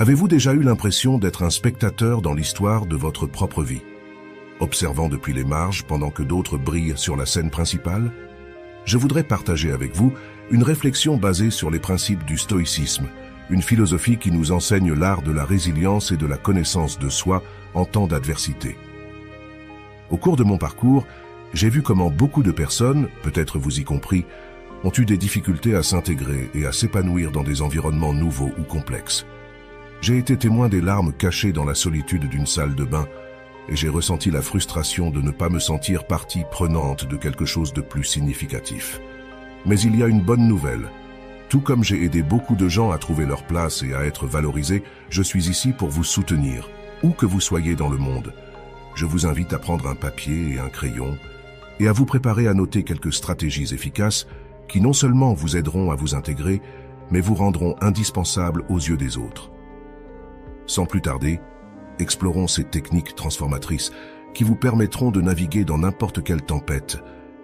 Avez-vous déjà eu l'impression d'être un spectateur dans l'histoire de votre propre vie, observant depuis les marges pendant que d'autres brillent sur la scène principale? Je voudrais partager avec vous une réflexion basée sur les principes du stoïcisme, une philosophie qui nous enseigne l'art de la résilience et de la connaissance de soi en temps d'adversité. Au cours de mon parcours, j'ai vu comment beaucoup de personnes, peut-être vous y compris, ont eu des difficultés à s'intégrer et à s'épanouir dans des environnements nouveaux ou complexes. J'ai été témoin des larmes cachées dans la solitude d'une salle de bain et j'ai ressenti la frustration de ne pas me sentir partie prenante de quelque chose de plus significatif. Mais il y a une bonne nouvelle. Tout comme j'ai aidé beaucoup de gens à trouver leur place et à être valorisés, je suis ici pour vous soutenir, où que vous soyez dans le monde. Je vous invite à prendre un papier et un crayon et à vous préparer à noter quelques stratégies efficaces qui non seulement vous aideront à vous intégrer, mais vous rendront indispensables aux yeux des autres. Sans plus tarder, explorons ces techniques transformatrices qui vous permettront de naviguer dans n'importe quelle tempête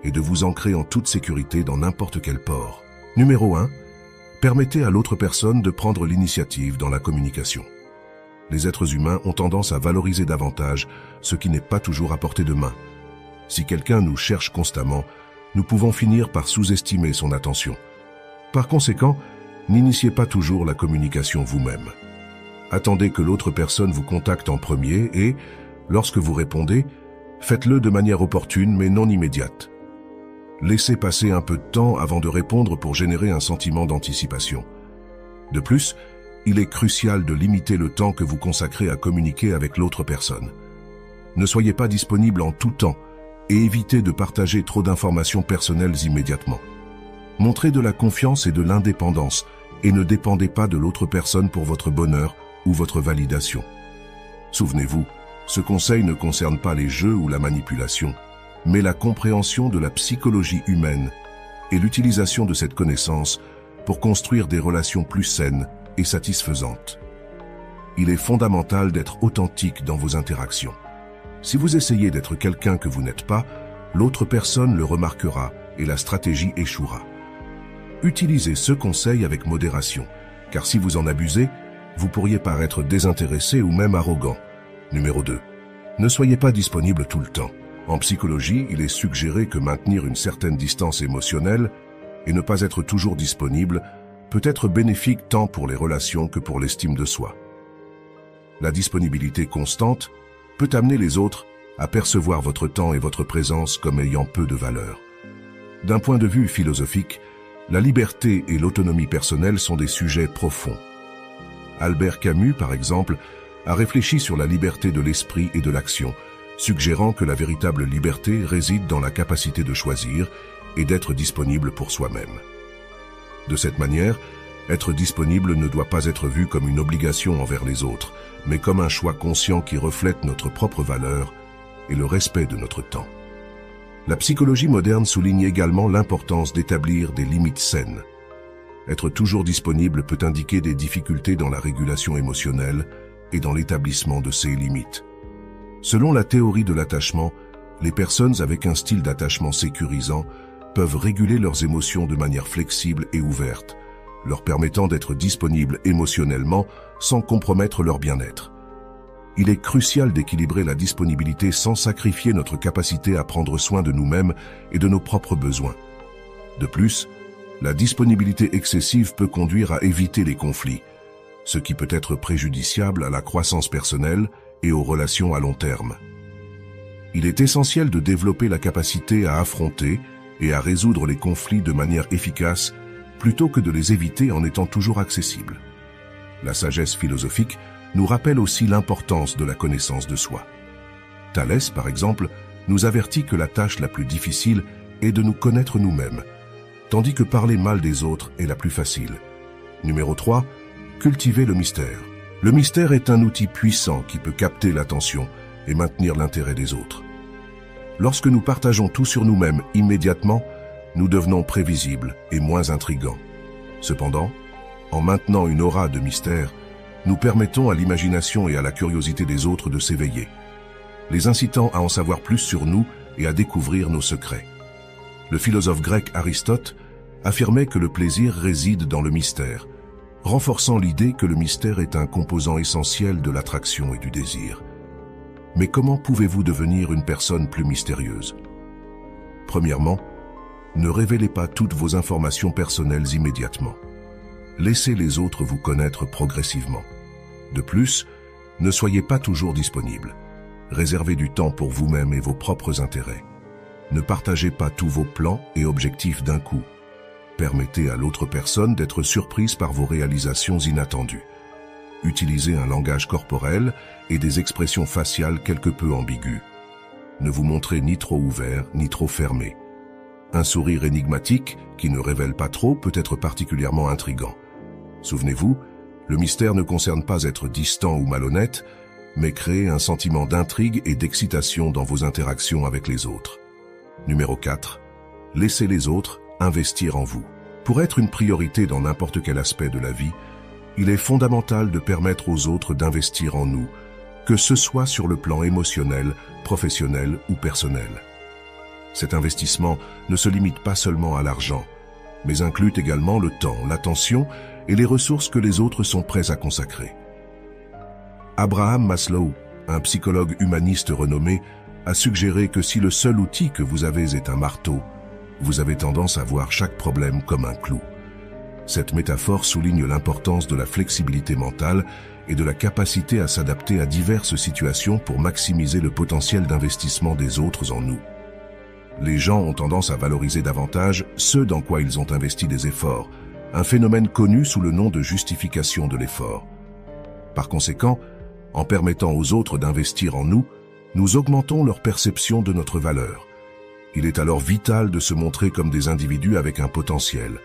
et de vous ancrer en toute sécurité dans n'importe quel port. Numéro 1. Permettez à l'autre personne de prendre l'initiative dans la communication. Les êtres humains ont tendance à valoriser davantage ce qui n'est pas toujours à portée de main. Si quelqu'un nous cherche constamment, nous pouvons finir par sous-estimer son attention. Par conséquent, n'initiez pas toujours la communication vous-même. Attendez que l'autre personne vous contacte en premier et, lorsque vous répondez, faites-le de manière opportune mais non immédiate. Laissez passer un peu de temps avant de répondre pour générer un sentiment d'anticipation. De plus, il est crucial de limiter le temps que vous consacrez à communiquer avec l'autre personne. Ne soyez pas disponible en tout temps et évitez de partager trop d'informations personnelles immédiatement. Montrez de la confiance et de l'indépendance et ne dépendez pas de l'autre personne pour votre bonheur ou votre validation. Souvenez-vous, ce conseil ne concerne pas les jeux ou la manipulation, mais la compréhension de la psychologie humaine et l'utilisation de cette connaissance pour construire des relations plus saines et satisfaisantes. Il est fondamental d'être authentique dans vos interactions. Si vous essayez d'être quelqu'un que vous n'êtes pas, l'autre personne le remarquera et la stratégie échouera. Utilisez ce conseil avec modération, car si vous en abusez, vous pourriez paraître désintéressé ou même arrogant. Numéro 2. Ne soyez pas disponible tout le temps. En psychologie, il est suggéré que maintenir une certaine distance émotionnelle et ne pas être toujours disponible peut être bénéfique tant pour les relations que pour l'estime de soi. La disponibilité constante peut amener les autres à percevoir votre temps et votre présence comme ayant peu de valeur. D'un point de vue philosophique, la liberté et l'autonomie personnelle sont des sujets profonds. Albert Camus, par exemple, a réfléchi sur la liberté de l'esprit et de l'action, suggérant que la véritable liberté réside dans la capacité de choisir et d'être disponible pour soi-même. De cette manière, être disponible ne doit pas être vu comme une obligation envers les autres, mais comme un choix conscient qui reflète notre propre valeur et le respect de notre temps. La psychologie moderne souligne également l'importance d'établir des limites saines. Être toujours disponible peut indiquer des difficultés dans la régulation émotionnelle et dans l'établissement de ces limites. Selon la théorie de l'attachement, les personnes avec un style d'attachement sécurisant peuvent réguler leurs émotions de manière flexible et ouverte, leur permettant d'être disponibles émotionnellement sans compromettre leur bien-être. Il est crucial d'équilibrer la disponibilité sans sacrifier notre capacité à prendre soin de nous-mêmes et de nos propres besoins. De plus, la disponibilité excessive peut conduire à éviter les conflits, ce qui peut être préjudiciable à la croissance personnelle et aux relations à long terme. Il est essentiel de développer la capacité à affronter et à résoudre les conflits de manière efficace plutôt que de les éviter en étant toujours accessible. La sagesse philosophique nous rappelle aussi l'importance de la connaissance de soi. Thalès, par exemple, nous avertit que la tâche la plus difficile est de nous connaître nous-mêmes, tandis que parler mal des autres est la plus facile. Numéro 3. Cultiver le mystère. Le mystère est un outil puissant qui peut capter l'attention et maintenir l'intérêt des autres. Lorsque nous partageons tout sur nous-mêmes immédiatement, nous devenons prévisibles et moins intrigants. Cependant, en maintenant une aura de mystère, nous permettons à l'imagination et à la curiosité des autres de s'éveiller, les incitant à en savoir plus sur nous et à découvrir nos secrets. Le philosophe grec Aristote affirmait que le plaisir réside dans le mystère, renforçant l'idée que le mystère est un composant essentiel de l'attraction et du désir. Mais comment pouvez-vous devenir une personne plus mystérieuse? Premièrement, ne révélez pas toutes vos informations personnelles immédiatement. Laissez les autres vous connaître progressivement. De plus, ne soyez pas toujours disponible. Réservez du temps pour vous-même et vos propres intérêts. Ne partagez pas tous vos plans et objectifs d'un coup. Permettez à l'autre personne d'être surprise par vos réalisations inattendues. Utilisez un langage corporel et des expressions faciales quelque peu ambiguës. Ne vous montrez ni trop ouvert ni trop fermé. Un sourire énigmatique, qui ne révèle pas trop, peut être particulièrement intrigant. Souvenez-vous, le mystère ne concerne pas être distant ou malhonnête, mais créer un sentiment d'intrigue et d'excitation dans vos interactions avec les autres. Numéro 4. Laissez les autres investir en vous. Pour être une priorité dans n'importe quel aspect de la vie, il est fondamental de permettre aux autres d'investir en nous, que ce soit sur le plan émotionnel, professionnel ou personnel. Cet investissement ne se limite pas seulement à l'argent, mais inclut également le temps, l'attention et les ressources que les autres sont prêts à consacrer. Abraham Maslow, un psychologue humaniste renommé, a suggéré que si le seul outil que vous avez est un marteau, vous avez tendance à voir chaque problème comme un clou. Cette métaphore souligne l'importance de la flexibilité mentale et de la capacité à s'adapter à diverses situations pour maximiser le potentiel d'investissement des autres en nous. Les gens ont tendance à valoriser davantage ce dans quoi ils ont investi des efforts, un phénomène connu sous le nom de justification de l'effort. Par conséquent, en permettant aux autres d'investir en nous, nous augmentons leur perception de notre valeur. Il est alors vital de se montrer comme des individus avec un potentiel,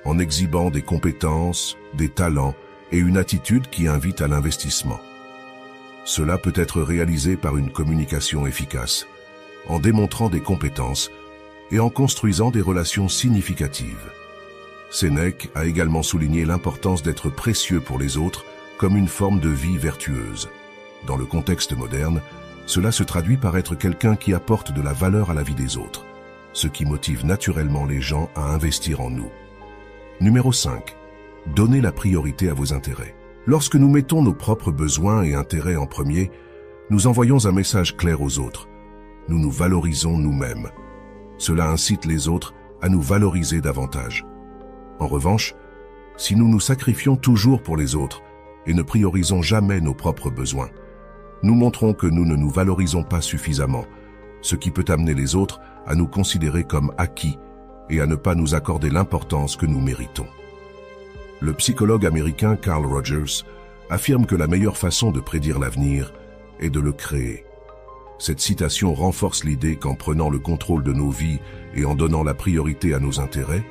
en exhibant des compétences, des talents et une attitude qui invite à l'investissement. Cela peut être réalisé par une communication efficace, en démontrant des compétences et en construisant des relations significatives. Sénèque a également souligné l'importance d'être précieux pour les autres comme une forme de vie vertueuse. Dans le contexte moderne, cela se traduit par être quelqu'un qui apporte de la valeur à la vie des autres, ce qui motive naturellement les gens à investir en nous. Numéro 5. Donnez la priorité à vos intérêts. Lorsque nous mettons nos propres besoins et intérêts en premier, nous envoyons un message clair aux autres. Nous nous valorisons nous-mêmes. Cela incite les autres à nous valoriser davantage. En revanche, si nous nous sacrifions toujours pour les autres et ne priorisons jamais nos propres besoins, nous montrons que nous ne nous valorisons pas suffisamment, ce qui peut amener les autres à nous considérer comme acquis et à ne pas nous accorder l'importance que nous méritons. Le psychologue américain Carl Rogers affirme que la meilleure façon de prédire l'avenir est de le créer. Cette citation renforce l'idée qu'en prenant le contrôle de nos vies et en donnant la priorité à nos intérêts,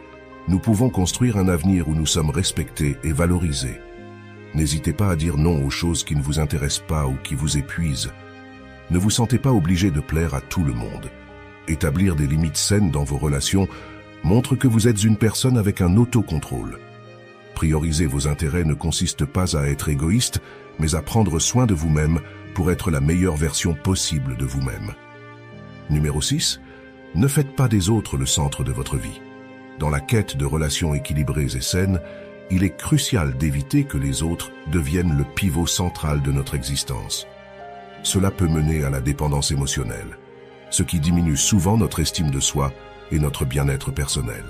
nous pouvons construire un avenir où nous sommes respectés et valorisés. N'hésitez pas à dire non aux choses qui ne vous intéressent pas ou qui vous épuisent. Ne vous sentez pas obligé de plaire à tout le monde. Établir des limites saines dans vos relations montre que vous êtes une personne avec un autocontrôle. Prioriser vos intérêts ne consiste pas à être égoïste, mais à prendre soin de vous-même pour être la meilleure version possible de vous-même. Numéro 6. Ne faites pas des autres le centre de votre vie. Dans la quête de relations équilibrées et saines, il est crucial d'éviter que les autres deviennent le pivot central de notre existence. Cela peut mener à la dépendance émotionnelle, ce qui diminue souvent notre estime de soi et notre bien-être personnel.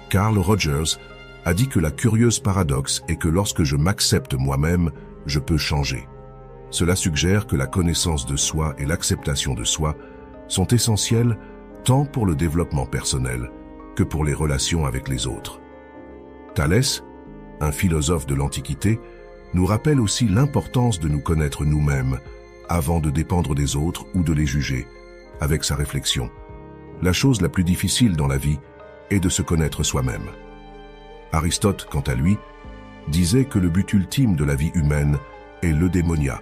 Carl Rogers a dit que la curieuse paradoxe est que lorsque je m'accepte moi-même, je peux changer. Cela suggère que la connaissance de soi et l'acceptation de soi sont essentielles tant pour le développement personnel que pour les relations avec les autres. Thalès, un philosophe de l'Antiquité, nous rappelle aussi l'importance de nous connaître nous-mêmes avant de dépendre des autres ou de les juger, avec sa réflexion. La chose la plus difficile dans la vie est de se connaître soi-même. Aristote, quant à lui, disait que le but ultime de la vie humaine est l'eudémonia,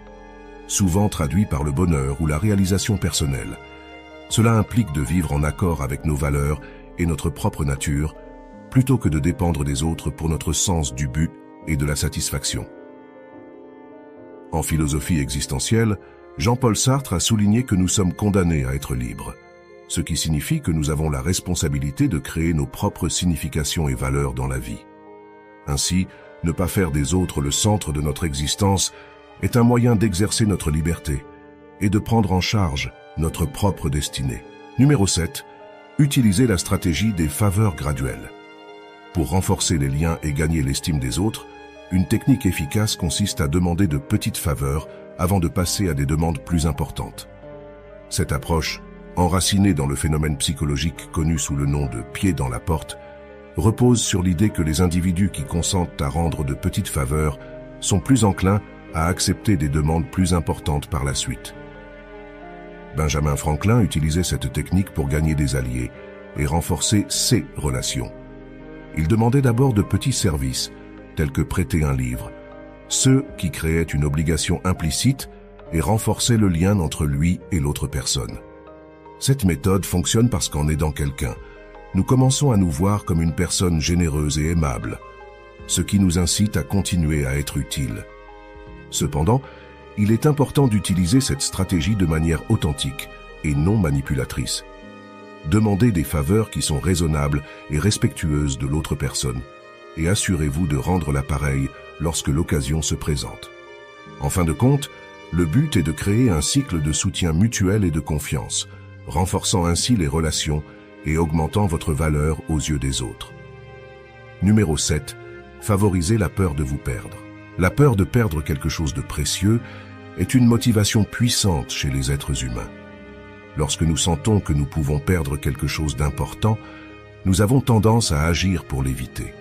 souvent traduit par le bonheur ou la réalisation personnelle. Cela implique de vivre en accord avec nos valeurs et notre propre nature, plutôt que de dépendre des autres pour notre sens du but et de la satisfaction. En philosophie existentielle, Jean-Paul Sartre a souligné que nous sommes condamnés à être libres, ce qui signifie que nous avons la responsabilité de créer nos propres significations et valeurs dans la vie. Ainsi, Ne pas faire des autres le centre de notre existence est un moyen d'exercer notre liberté et de prendre en charge notre propre destinée. Numéro 7. Utilisez la stratégie des faveurs graduelles. Pour renforcer les liens et gagner l'estime des autres, une technique efficace consiste à demander de petites faveurs avant de passer à des demandes plus importantes. Cette approche, enracinée dans le phénomène psychologique connu sous le nom de « pied dans la porte », repose sur l'idée que les individus qui consentent à rendre de petites faveurs sont plus enclins à accepter des demandes plus importantes par la suite. Benjamin Franklin utilisait cette technique pour gagner des alliés et renforcer ses relations. Il demandait d'abord de petits services, tels que prêter un livre, ceux qui créaient une obligation implicite et renforçaient le lien entre lui et l'autre personne. Cette méthode fonctionne parce qu'en aidant quelqu'un, nous commençons à nous voir comme une personne généreuse et aimable, ce qui nous incite à continuer à être utile. Cependant, il est important d'utiliser cette stratégie de manière authentique et non manipulatrice. Demandez des faveurs qui sont raisonnables et respectueuses de l'autre personne, et assurez-vous de rendre l'appareil lorsque l'occasion se présente. En fin de compte, le but est de créer un cycle de soutien mutuel et de confiance, renforçant ainsi les relations et augmentant votre valeur aux yeux des autres. Numéro 7. Favorisez la peur de vous perdre. La peur de perdre quelque chose de précieux est une motivation puissante chez les êtres humains. Lorsque nous sentons que nous pouvons perdre quelque chose d'important, nous avons tendance à agir pour l'éviter.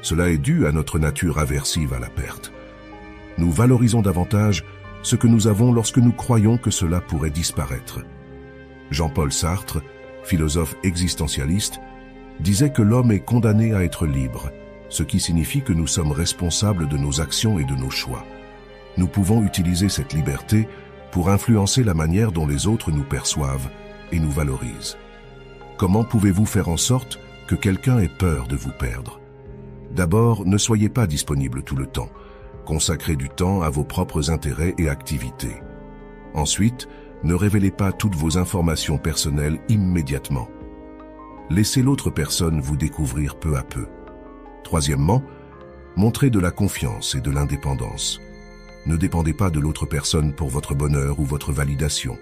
Cela est dû à notre nature aversive à la perte. Nous valorisons davantage ce que nous avons lorsque nous croyons que cela pourrait disparaître. Jean-Paul Sartre, philosophe existentialiste, disait que l'homme est condamné à être libre, ce qui signifie que nous sommes responsables de nos actions et de nos choix. Nous pouvons utiliser cette liberté pour influencer la manière dont les autres nous perçoivent et nous valorisent. Comment pouvez-vous faire en sorte que quelqu'un ait peur de vous perdre? D'abord, ne soyez pas disponible tout le temps. Consacrez du temps à vos propres intérêts et activités. Ensuite, ne révélez pas toutes vos informations personnelles immédiatement. Laissez l'autre personne vous découvrir peu à peu. Troisièmement, montrez de la confiance et de l'indépendance. Ne dépendez pas de l'autre personne pour votre bonheur ou votre validation.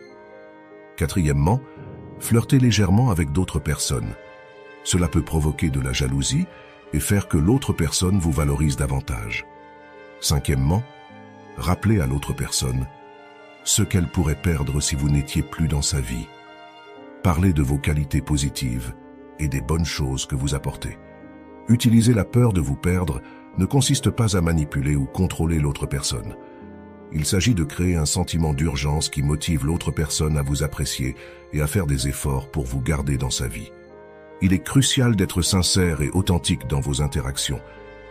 Quatrièmement, flirtez légèrement avec d'autres personnes. Cela peut provoquer de la jalousie et faire que l'autre personne vous valorise davantage. Cinquièmement, rappelez à l'autre personne ce qu'elle pourrait perdre si vous n'étiez plus dans sa vie. Parlez de vos qualités positives et des bonnes choses que vous apportez. Utiliser la peur de vous perdre ne consiste pas à manipuler ou contrôler l'autre personne. Il s'agit de créer un sentiment d'urgence qui motive l'autre personne à vous apprécier et à faire des efforts pour vous garder dans sa vie. Il est crucial d'être sincère et authentique dans vos interactions.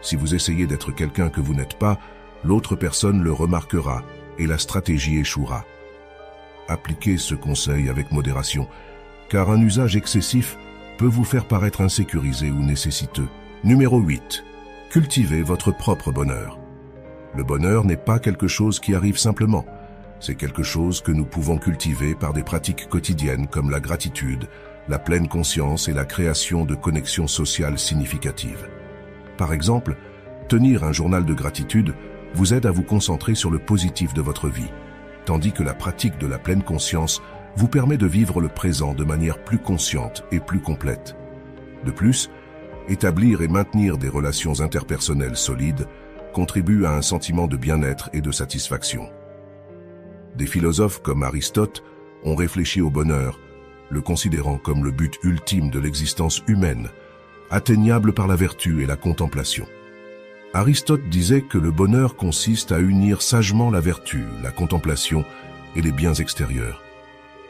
Si vous essayez d'être quelqu'un que vous n'êtes pas, l'autre personne le remarquera et la stratégie échouera. Appliquez ce conseil avec modération, car un usage excessif peut vous faire paraître insécurisé ou nécessiteux. Numéro 8. Cultivez votre propre bonheur. Le bonheur n'est pas quelque chose qui arrive simplement. C'est quelque chose que nous pouvons cultiver par des pratiques quotidiennes comme la gratitude, la pleine conscience et la création de connexions sociales significatives. Par exemple, tenir un journal de gratitude vous aide à vous concentrer sur le positif de votre vie, tandis que la pratique de la pleine conscience vous permet de vivre le présent de manière plus consciente et plus complète. De plus, établir et maintenir des relations interpersonnelles solides contribue à un sentiment de bien-être et de satisfaction. Des philosophes comme Aristote ont réfléchi au bonheur, le considérant comme le but ultime de l'existence humaine, atteignable par la vertu et la contemplation. Aristote disait que le bonheur consiste à unir sagement la vertu, la contemplation et les biens extérieurs.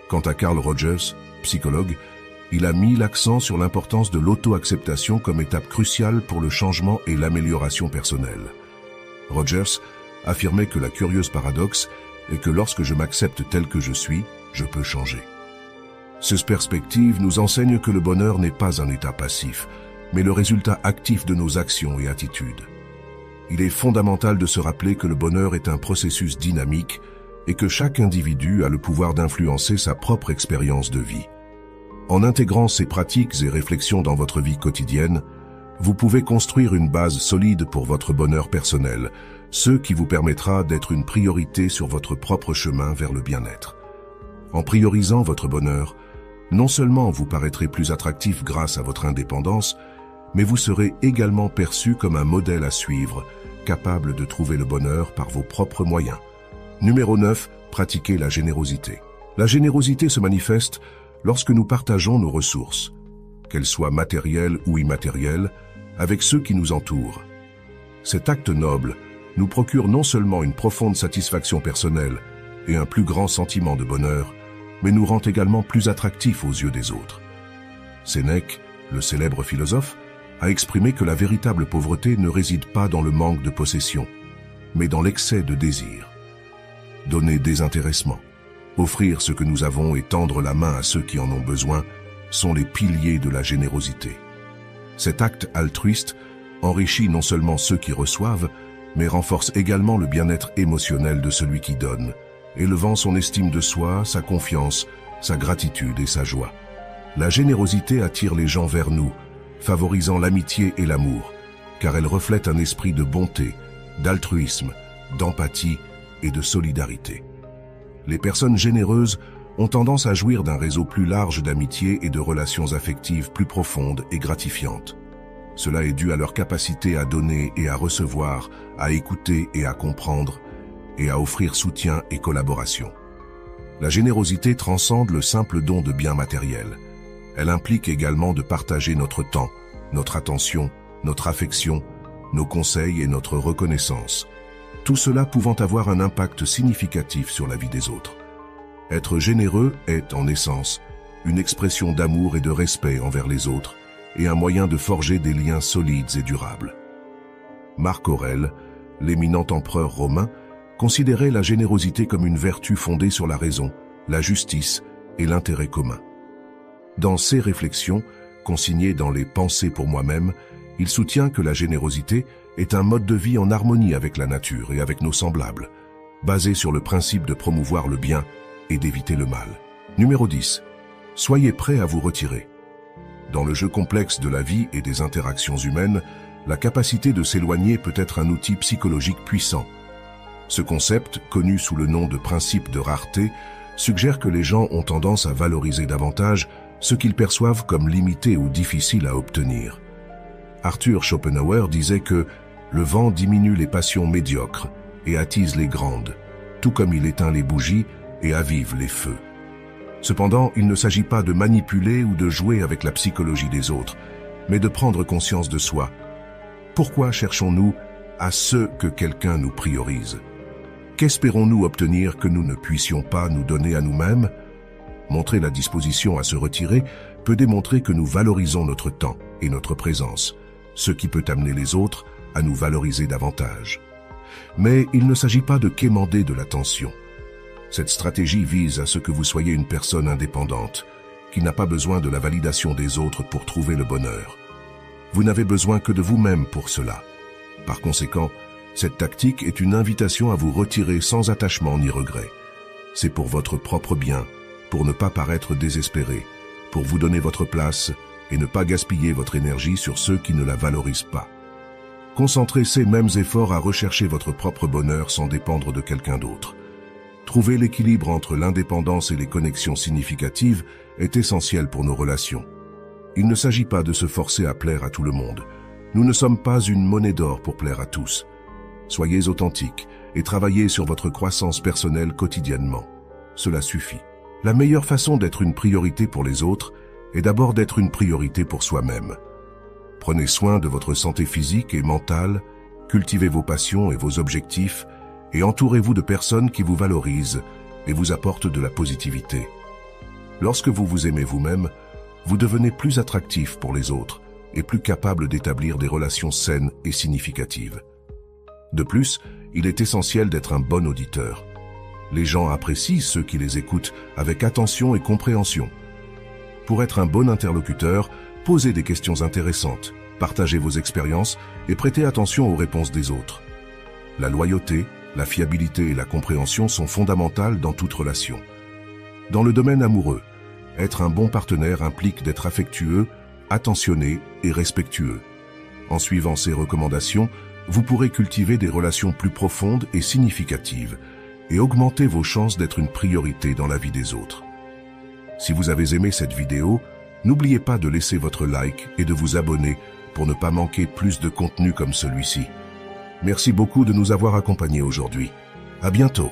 Quant à Carl Rogers, psychologue, il a mis l'accent sur l'importance de l'auto-acceptation comme étape cruciale pour le changement et l'amélioration personnelle. Rogers affirmait que la curieuse paradoxe est que lorsque je m'accepte tel que je suis, je peux changer. Cette perspective nous enseigne que le bonheur n'est pas un état passif, mais le résultat actif de nos actions et attitudes. Il est fondamental de se rappeler que le bonheur est un processus dynamique et que chaque individu a le pouvoir d'influencer sa propre expérience de vie. En intégrant ces pratiques et réflexions dans votre vie quotidienne, vous pouvez construire une base solide pour votre bonheur personnel, ce qui vous permettra d'être une priorité sur votre propre chemin vers le bien-être. En priorisant votre bonheur, non seulement vous paraîtrez plus attractif grâce à votre indépendance, mais vous serez également perçu comme un modèle à suivre, capable de trouver le bonheur par vos propres moyens. Numéro 9. Pratiquez la générosité. La générosité se manifeste lorsque nous partageons nos ressources, qu'elles soient matérielles ou immatérielles, avec ceux qui nous entourent. Cet acte noble nous procure non seulement une profonde satisfaction personnelle et un plus grand sentiment de bonheur, mais nous rend également plus attractifs aux yeux des autres. Sénèque, le célèbre philosophe, a exprimé que la véritable pauvreté ne réside pas dans le manque de possession, mais dans l'excès de désir. Donner désintéressement, offrir ce que nous avons et tendre la main à ceux qui en ont besoin sont les piliers de la générosité. Cet acte altruiste enrichit non seulement ceux qui reçoivent, mais renforce également le bien-être émotionnel de celui qui donne, élevant son estime de soi, sa confiance, sa gratitude et sa joie. La générosité attire les gens vers nous, favorisant l'amitié et l'amour, car elle reflète un esprit de bonté, d'altruisme, d'empathie et de solidarité. Les personnes généreuses ont tendance à jouir d'un réseau plus large d'amitié et de relations affectives plus profondes et gratifiantes. Cela est dû à leur capacité à donner et à recevoir, à écouter et à comprendre, et à offrir soutien et collaboration. La générosité transcende le simple don de biens matériels. Elle implique également de partager notre temps, notre attention, notre affection, nos conseils et notre reconnaissance. Tout cela pouvant avoir un impact significatif sur la vie des autres. Être généreux est, en essence, une expression d'amour et de respect envers les autres et un moyen de forger des liens solides et durables. Marc Aurèle, l'éminent empereur romain, considérait la générosité comme une vertu fondée sur la raison, la justice et l'intérêt commun. Dans ses réflexions, consignées dans les Pensées pour moi-même, il soutient que la générosité est un mode de vie en harmonie avec la nature et avec nos semblables, basé sur le principe de promouvoir le bien et d'éviter le mal. Numéro 10. Soyez prêts à vous retirer. Dans le jeu complexe de la vie et des interactions humaines, la capacité de s'éloigner peut être un outil psychologique puissant. Ce concept, connu sous le nom de principe de rareté, suggère que les gens ont tendance à valoriser davantage ce qu'ils perçoivent comme limité ou difficile à obtenir. Arthur Schopenhauer disait que le vent diminue les passions médiocres et attise les grandes, tout comme il éteint les bougies et avive les feux. Cependant, il ne s'agit pas de manipuler ou de jouer avec la psychologie des autres, mais de prendre conscience de soi. Pourquoi cherchons-nous à ce que quelqu'un nous priorise? Qu'espérons-nous obtenir que nous ne puissions pas nous donner à nous-mêmes? Montrer la disposition à se retirer peut démontrer que nous valorisons notre temps et notre présence, ce qui peut amener les autres à nous valoriser davantage. Mais il ne s'agit pas de quémander de l'attention. Cette stratégie vise à ce que vous soyez une personne indépendante, qui n'a pas besoin de la validation des autres pour trouver le bonheur. Vous n'avez besoin que de vous-même pour cela. Par conséquent, cette tactique est une invitation à vous retirer sans attachement ni regret. C'est pour votre propre bien, pour ne pas paraître désespéré, pour vous donner votre place et ne pas gaspiller votre énergie sur ceux qui ne la valorisent pas. Concentrez ces mêmes efforts à rechercher votre propre bonheur sans dépendre de quelqu'un d'autre. Trouver l'équilibre entre l'indépendance et les connexions significatives est essentiel pour nos relations. Il ne s'agit pas de se forcer à plaire à tout le monde. Nous ne sommes pas une monnaie d'or pour plaire à tous. Soyez authentique et travaillez sur votre croissance personnelle quotidiennement. Cela suffit. La meilleure façon d'être une priorité pour les autres est d'abord d'être une priorité pour soi-même. Prenez soin de votre santé physique et mentale, cultivez vos passions et vos objectifs, et entourez-vous de personnes qui vous valorisent et vous apportent de la positivité. Lorsque vous vous aimez vous-même, vous devenez plus attractif pour les autres et plus capable d'établir des relations saines et significatives. De plus, il est essentiel d'être un bon auditeur. Les gens apprécient ceux qui les écoutent avec attention et compréhension. Pour être un bon interlocuteur, posez des questions intéressantes, partagez vos expériences et prêtez attention aux réponses des autres. La loyauté, la fiabilité et la compréhension sont fondamentales dans toute relation. Dans le domaine amoureux, être un bon partenaire implique d'être affectueux, attentionné et respectueux. En suivant ces recommandations, vous pourrez cultiver des relations plus profondes et significatives et augmenter vos chances d'être une priorité dans la vie des autres. Si vous avez aimé cette vidéo, n'oubliez pas de laisser votre like et de vous abonner pour ne pas manquer plus de contenu comme celui-ci. Merci beaucoup de nous avoir accompagnés aujourd'hui. À bientôt.